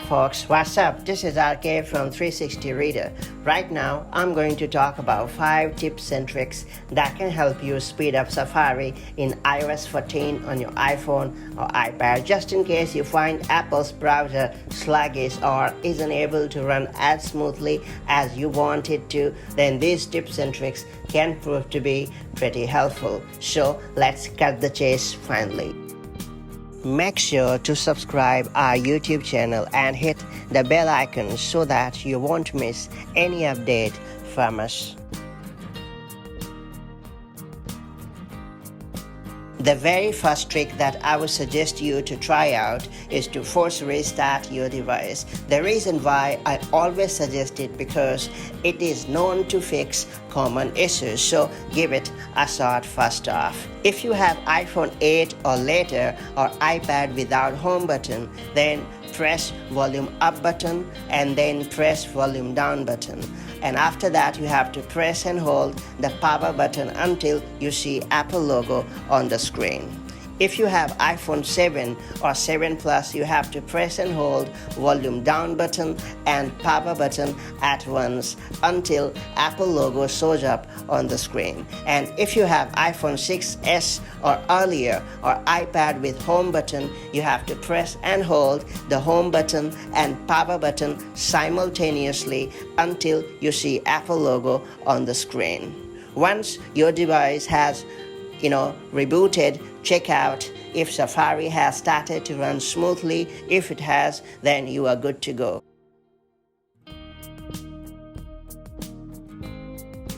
folks, what's up? This is RK from 360 Reader. Right now, I'm going to talk about 5 tips and tricks that can help you speed up Safari in iOS 14 on your iPhone or iPad, just in case you find Apple's browser sluggish or isn't able to run as smoothly as you want it to. Then these tips and tricks can prove to be pretty helpful. So let's cut the chase finally. Make sure to subscribe our YouTube channel and hit the bell icon so that you won't miss any update from us. The very first trick that I would suggest you to try out is to force restart your device. The reason why I always suggest it because it is known to fix common issues, so give it a shot first off. If you have iPhone 8 or later or iPad without home button, then press volume up button and then press volume down button, and after that you have to press and hold the power button until you see Apple logo on the screen. If you have iPhone 7 or 7 Plus, you have to press and hold volume down button and power button at once until Apple logo shows up on the screen. And if you have iPhone 6s or earlier or iPad with home button, you have to press and hold the home button and power button simultaneously until you see Apple logo on the screen. Once your device has rebooted, check out if Safari has started to run smoothly. If it has, then you are good to go.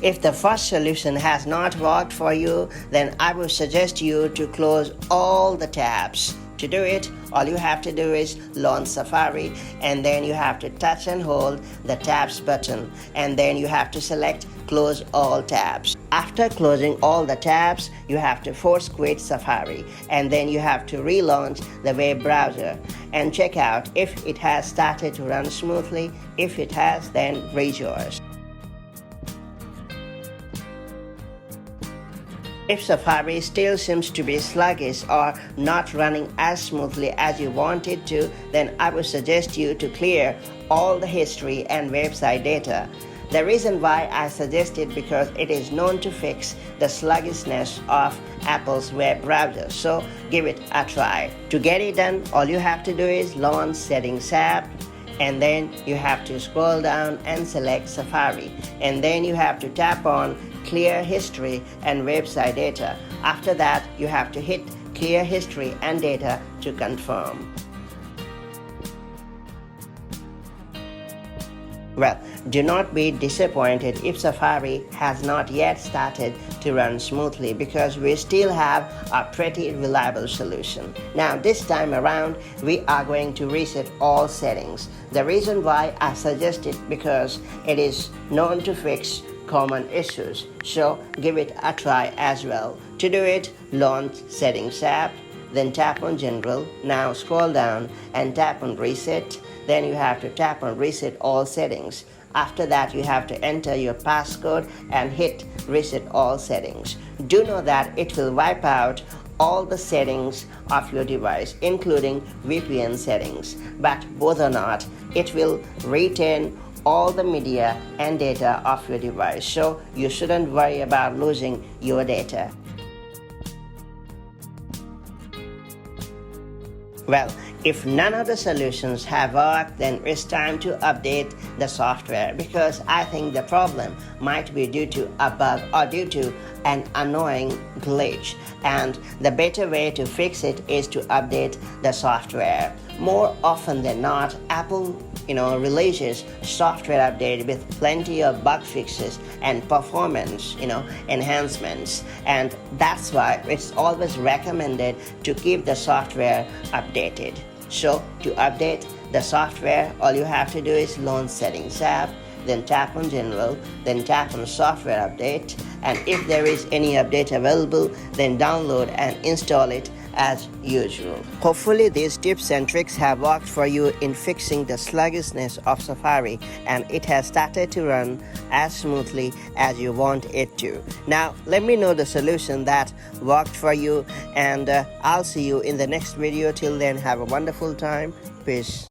If the first solution has not worked for you, then I would suggest you to close all the tabs. To do it, all you have to do is launch Safari, and then you have to touch and hold the tabs button, and then you have to select close all tabs. After closing all the tabs, you have to force quit Safari, and then you have to relaunch the web browser and check out if it has started to run smoothly. If it has, then rejoice. If Safari still seems to be sluggish or not running as smoothly as you want it to, then I would suggest you to clear all the history and website data. The reason why I suggest it because it is known to fix the sluggishness of Apple's web browser, so give it a try. To get it done, all you have to do is launch Settings app, and then you have to scroll down and select Safari, and then you have to tap on Clear History and Website Data. After that, you have to hit Clear History and Data to confirm. Well, do not be disappointed if Safari has not yet started to run smoothly because we still have a pretty reliable solution. Now this time around, we are going to reset all settings. The reason why I suggest it because it is known to fix common issues, so give it a try as well. To do it, launch Settings app, then tap on General. Now scroll down and tap on Reset. Then you have to tap on Reset all settings. After that, you have to enter your passcode and hit Reset all settings. Do know that it will wipe out all the settings of your device, including VPN settings, but both or not, it will retain all the media and data of your device, so you shouldn't worry about losing your data. Well, if none of the solutions have worked, then it's time to update the software because I think the problem might be due to a bug or due to an annoying glitch, and the better way to fix it is to update the software. More often than not, Apple releases software update with plenty of bug fixes and performance enhancements, and that's why it's always recommended to keep the software updated. So to update the software, all you have to do is launch Settings app, then tap on General, then tap on Software Update, and if there is any update available, then download and install it as usual. Hopefully these tips and tricks have worked for you in fixing the sluggishness of Safari, and it has started to run as smoothly as you want it to. Now let me know the solution that worked for you, and I'll see you in the next video. Till then, have a wonderful time. Peace.